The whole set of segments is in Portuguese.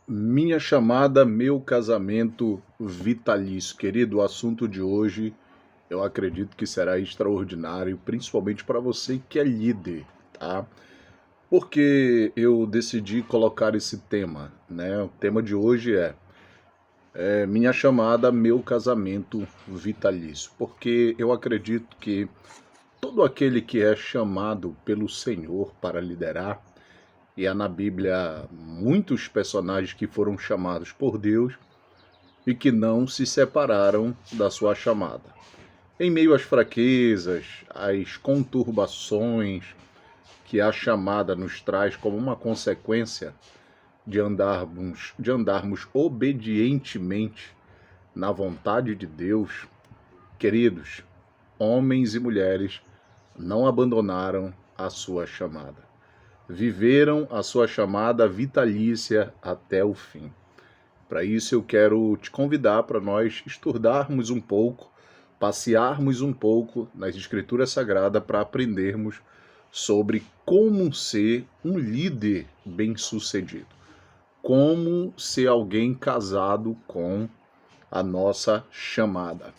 Minha chamada, meu casamento vitalício. Querido, o assunto de hoje eu acredito que será extraordinário, principalmente para você que é líder, tá? Porque eu decidi colocar esse tema, né? O tema de hoje é minha chamada, meu casamento vitalício. Porque eu acredito que todo aquele que é chamado pelo Senhor para liderar, e há na Bíblia muitos personagens que foram chamados por Deus e que não se separaram da sua chamada. Em meio às fraquezas, às conturbações que a chamada nos traz como uma consequência de andarmos obedientemente na vontade de Deus, queridos, homens e mulheres não abandonaram a sua chamada. Viveram a sua chamada vitalícia até o fim. Para isso eu quero te convidar para nós estudarmos um pouco, passearmos um pouco nas Escrituras Sagradas para aprendermos sobre como ser um líder bem-sucedido, como ser alguém casado com a nossa chamada.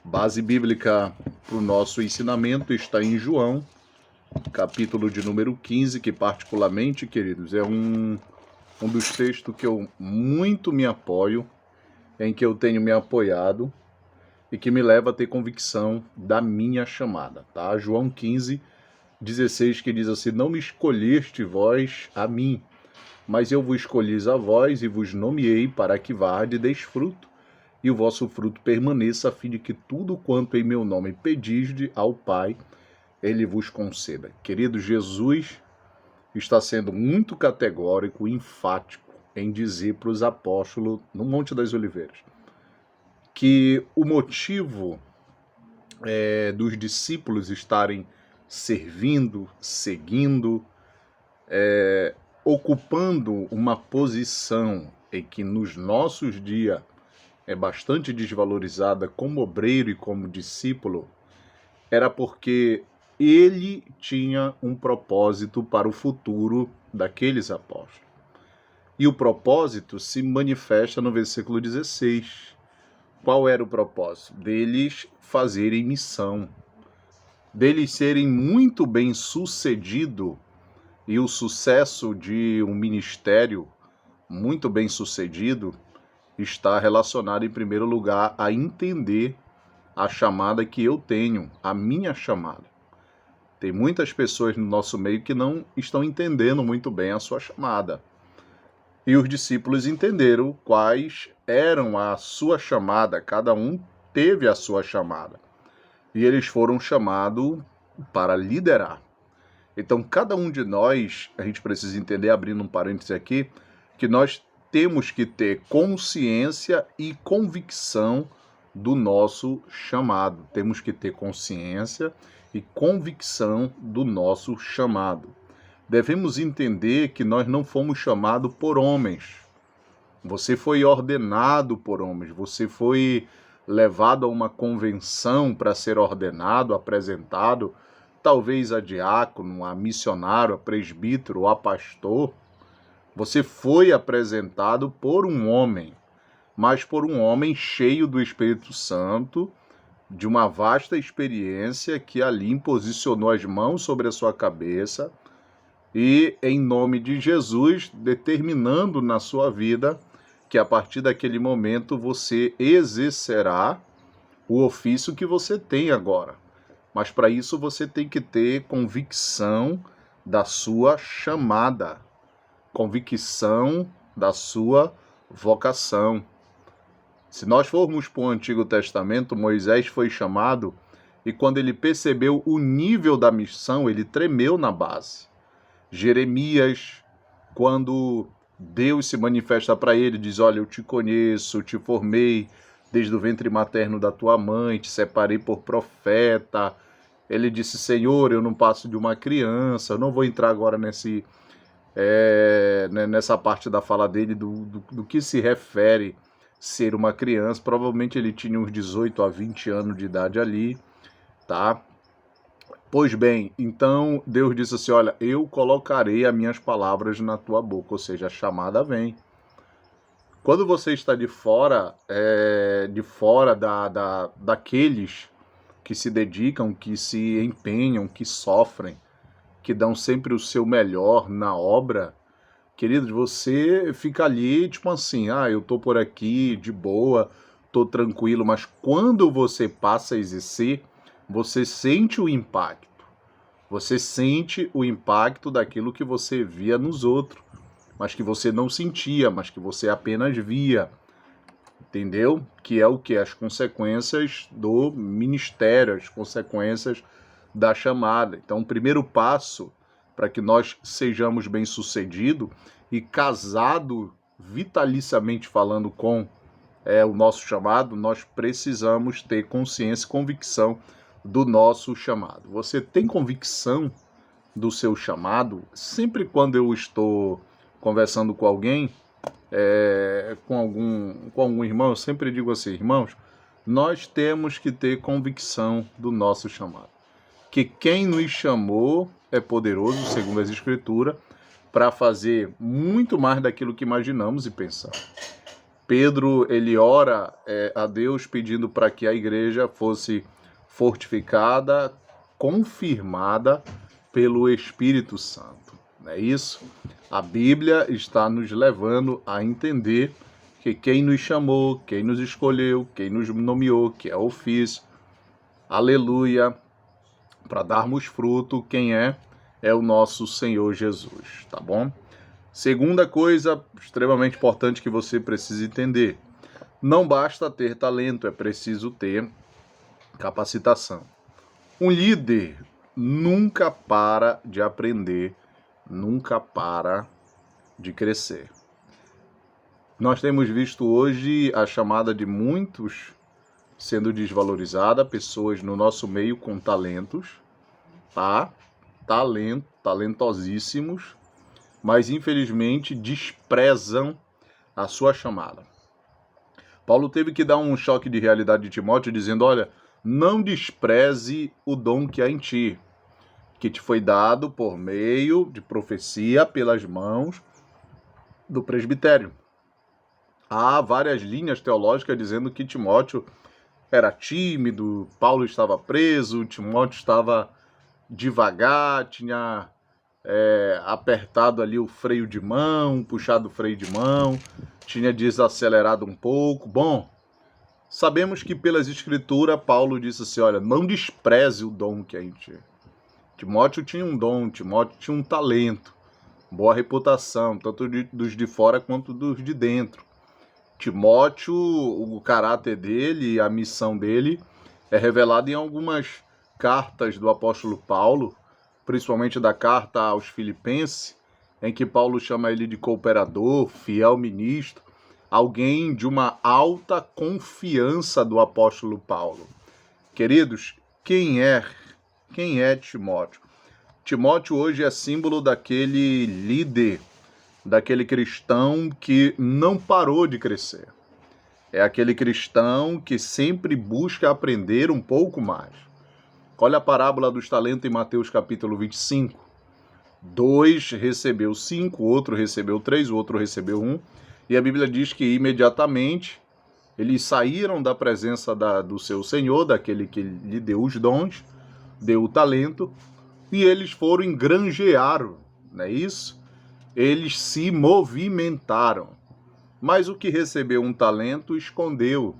Base bíblica para o nosso ensinamento está em João, capítulo de número 15, que particularmente, queridos, é um dos textos que eu muito me apoio, em que eu tenho me apoiado e que me leva a ter convicção da minha chamada, tá? João 15, 16, que diz assim: não me escolheste vós a mim, mas eu vos escolhi a vós e vos nomeei para que varde e deis fruto, e o vosso fruto permaneça, a fim de que tudo quanto em meu nome pedisde ao Pai, ele vos conceda. Querido, Jesus está sendo muito categórico e enfático em dizer para os apóstolos no Monte das Oliveiras que o motivo dos discípulos estarem servindo, seguindo, ocupando uma posição em que nos nossos dias é bastante desvalorizada como obreiro e como discípulo, era porque ele tinha um propósito para o futuro daqueles apóstolos. E o propósito se manifesta no versículo 16. Qual era o propósito? Deles fazerem missão, deles serem muito bem sucedido, e o sucesso de um ministério muito bem sucedido está relacionado em primeiro lugar a entender a chamada que eu tenho, a minha chamada. Tem muitas pessoas no nosso meio que não estão entendendo muito bem a sua chamada. E os discípulos entenderam quais eram a sua chamada, cada um teve a sua chamada. E eles foram chamados para liderar. Então, cada um de nós, a gente precisa entender, abrindo um parêntese aqui, que nós temos que ter consciência e convicção do nosso chamado. Temos que ter consciência e convicção do nosso chamado. Devemos entender que nós não fomos chamados por homens. Você foi ordenado por homens, você foi levado a uma convenção para ser ordenado, apresentado, talvez a diácono, a missionário, a presbítero, a pastor. Você foi apresentado por um homem, mas por um homem cheio do Espírito Santo, de uma vasta experiência, que ali posicionou as mãos sobre a sua cabeça e, em nome de Jesus, determinando na sua vida que a partir daquele momento você exercerá o ofício que você tem agora. Mas para isso você tem que ter convicção da sua chamada, convicção da sua vocação. Se nós formos para o Antigo Testamento, Moisés foi chamado e quando ele percebeu o nível da missão, ele tremeu na base. Jeremias, quando Deus se manifesta para ele, diz: olha, eu te conheço, te formei desde o ventre materno da tua mãe, te separei por profeta. Ele disse: Senhor, eu não passo de uma criança. Eu não vou entrar agora nessa parte da fala dele do que se refere ser uma criança. Provavelmente ele tinha uns 18 a 20 anos de idade ali, tá? Pois bem, então Deus disse assim: olha, eu colocarei as minhas palavras na tua boca, ou seja, a chamada vem. Quando você está de fora daqueles que se dedicam, que se empenham, que sofrem, que dão sempre o seu melhor na obra, queridos, você fica ali, tipo assim, eu tô por aqui, de boa, tô tranquilo, mas quando você passa a exercer, você sente o impacto. Você sente o impacto daquilo que você via nos outros, mas que você não sentia, mas que você apenas via. Entendeu? Que é o que? As consequências do ministério, as consequências da chamada. Então, o primeiro passo para que nós sejamos bem-sucedidos e casado vitaliciamente falando com o nosso chamado, nós precisamos ter consciência e convicção do nosso chamado. Você tem convicção do seu chamado? Sempre quando eu estou conversando com alguém, com algum irmão, eu sempre digo assim, irmãos, nós temos que ter convicção do nosso chamado. Que quem nos chamou é poderoso, segundo as Escrituras, para fazer muito mais daquilo que imaginamos e pensamos. Pedro, ele ora a Deus pedindo para que a igreja fosse fortificada, confirmada pelo Espírito Santo. Não é isso? A Bíblia está nos levando a entender que quem nos chamou, quem nos escolheu, quem nos nomeou, que é o ofício, aleluia, para darmos fruto, quem é o nosso Senhor Jesus, tá bom? Segunda coisa extremamente importante que você precisa entender: não basta ter talento, é preciso ter capacitação. Um líder nunca para de aprender, nunca para de crescer. Nós temos visto hoje a chamada de muitos sendo desvalorizada, pessoas no nosso meio com talentos, tá? Talentosíssimos, mas infelizmente desprezam a sua chamada. Paulo teve que dar um choque de realidade de Timóteo, dizendo: olha, não despreze o dom que há em ti, que te foi dado por meio de profecia pelas mãos do presbitério. Há várias linhas teológicas dizendo que Timóteo era tímido, Paulo estava preso, Timóteo estava devagar, tinha apertado ali o freio de mão, puxado o freio de mão, tinha desacelerado um pouco. Bom, sabemos que pelas escrituras Paulo disse assim: olha, não despreze o dom que há em ti. Timóteo tinha um dom, Timóteo tinha um talento, boa reputação, tanto dos de fora quanto dos de dentro. Timóteo, o caráter dele, a missão dele é revelada em algumas cartas do apóstolo Paulo, principalmente da carta aos Filipenses, em que Paulo chama ele de cooperador, fiel ministro, alguém de uma alta confiança do apóstolo Paulo. Queridos, quem é Timóteo? Timóteo hoje é símbolo daquele líder, daquele cristão que não parou de crescer. É aquele cristão que sempre busca aprender um pouco mais. Olha a parábola dos talentos em Mateus capítulo 25. 2 recebeu 5, o outro recebeu 3, o outro recebeu 1. E a Bíblia diz que imediatamente eles saíram da presença do seu Senhor, daquele que lhe deu os dons, deu o talento, e eles foram e granjearam, não é isso? Eles se movimentaram. Mas o que recebeu um talento escondeu.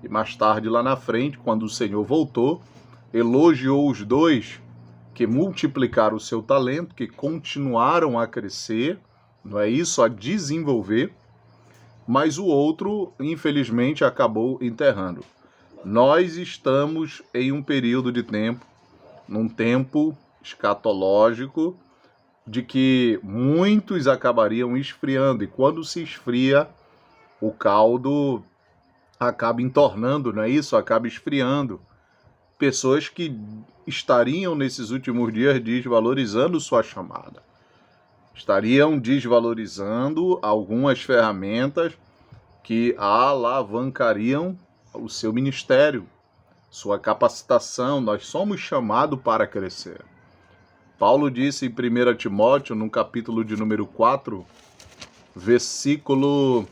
E mais tarde, lá na frente, quando o Senhor voltou, elogiou os dois que multiplicaram o seu talento, que continuaram a crescer, não é isso? A desenvolver. Mas o outro, infelizmente, acabou enterrando. Nós estamos em um período de tempo, num tempo escatológico, de que muitos acabariam esfriando, e quando se esfria, o caldo acaba entornando, não é isso? Acaba esfriando. Pessoas que estariam nesses últimos dias desvalorizando sua chamada, estariam desvalorizando algumas ferramentas que alavancariam o seu ministério, sua capacitação. Nós somos chamados para crescer. Paulo disse em 1 Timóteo, no capítulo de número 4, versículo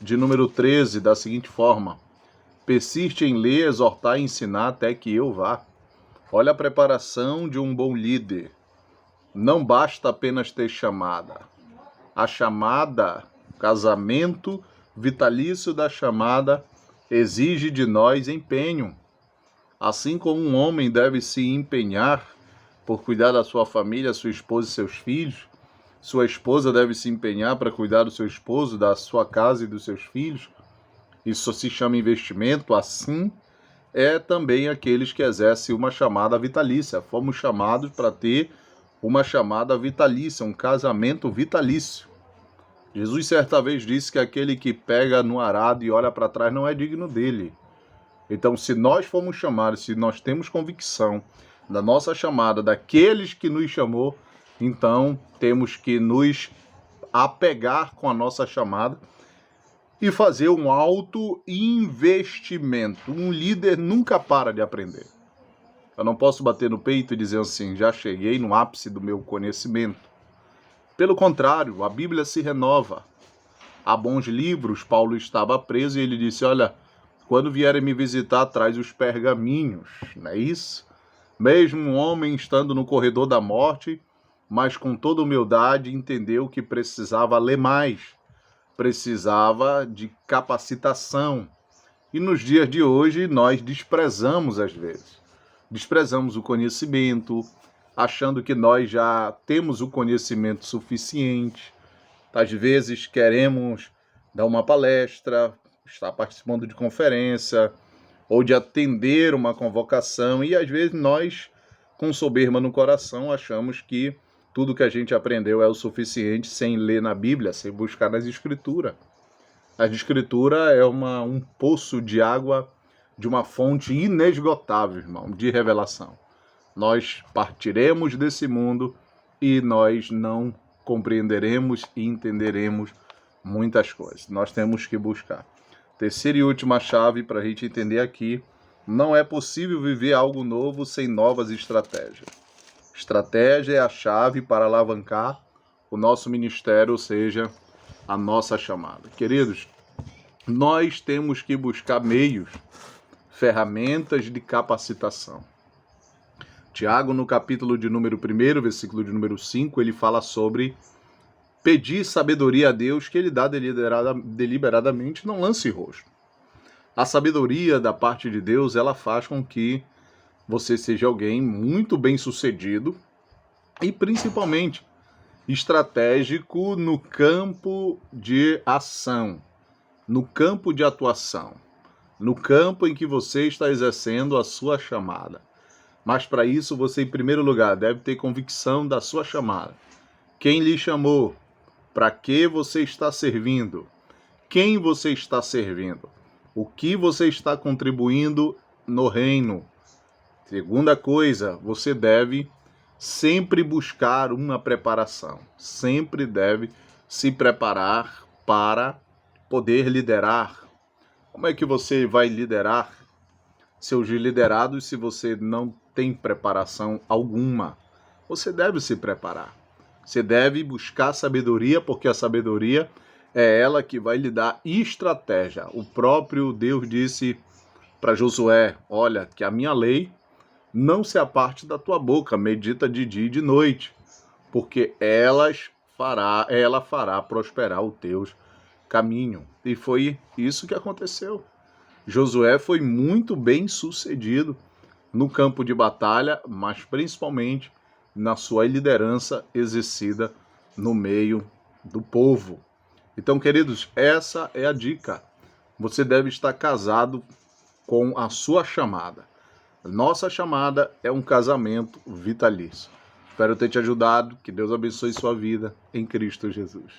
de número 13, da seguinte forma: persiste em ler, exortar e ensinar até que eu vá. Olha a preparação de um bom líder. Não basta apenas ter chamada. A chamada, o casamento vitalício da chamada, exige de nós empenho. Assim como um homem deve se empenhar por cuidar da sua família, sua esposa e seus filhos, sua esposa deve se empenhar para cuidar do seu esposo, da sua casa e dos seus filhos. Isso se chama investimento. Assim é também aqueles que exercem uma chamada vitalícia. Fomos chamados para ter uma chamada vitalícia, um casamento vitalício. Jesus certa vez disse que aquele que pega no arado e olha para trás não é digno dele. Então, se nós fomos chamados, se nós temos convicção da nossa chamada, daqueles que nos chamou, então temos que nos apegar com a nossa chamada e fazer um alto investimento. Um líder nunca para de aprender. Eu não posso bater no peito e dizer assim, já cheguei no ápice do meu conhecimento. Pelo contrário, a Bíblia se renova. Há bons livros. Paulo estava preso e ele disse, olha, quando vierem me visitar, traz os pergaminhos, não é isso? Mesmo um homem estando no corredor da morte, mas com toda humildade entendeu que precisava ler mais, precisava de capacitação. E nos dias de hoje nós desprezamos às vezes. Desprezamos o conhecimento, achando que nós já temos o conhecimento suficiente. Às vezes queremos dar uma palestra, estar participando de conferência, ou de atender uma convocação, e às vezes nós, com soberba no coração, achamos que tudo que a gente aprendeu é o suficiente sem ler na Bíblia, sem buscar nas Escrituras. A Escritura é um poço de água, de uma fonte inesgotável, irmão, de revelação. Nós partiremos desse mundo e nós não compreenderemos e entenderemos muitas coisas. Nós temos que buscar. Terceira e última chave para a gente entender aqui: não é possível viver algo novo sem novas estratégias. Estratégia é a chave para alavancar o nosso ministério, ou seja, a nossa chamada. Queridos, nós temos que buscar meios, ferramentas de capacitação. Tiago, no capítulo de número 1, versículo de número 5, ele fala sobre pedir sabedoria a Deus que ele dá deliberadamente, não lance rosto. A sabedoria da parte de Deus, ela faz com que você seja alguém muito bem sucedido e principalmente estratégico no campo de ação, no campo de atuação, no campo em que você está exercendo a sua chamada. Mas para isso você, em primeiro lugar, deve ter convicção da sua chamada. Quem lhe chamou? Para que você está servindo? Quem você está servindo? O que você está contribuindo no reino? Segunda coisa, você deve sempre buscar uma preparação. Sempre deve se preparar para poder liderar. Como é que você vai liderar seus liderados se você não tem preparação alguma? Você deve se preparar. Você deve buscar sabedoria, porque a sabedoria é ela que vai lhe dar estratégia. O próprio Deus disse para Josué, olha, que a minha lei não se aparte da tua boca, medita de dia e de noite, porque ela fará prosperar o teu caminho. E foi isso que aconteceu. Josué foi muito bem sucedido no campo de batalha, mas principalmente na sua liderança exercida no meio do povo. Então, queridos, essa é a dica. Você deve estar casado com a sua chamada. Nossa chamada é um casamento vitalício. Espero ter te ajudado. Que Deus abençoe sua vida em Cristo Jesus.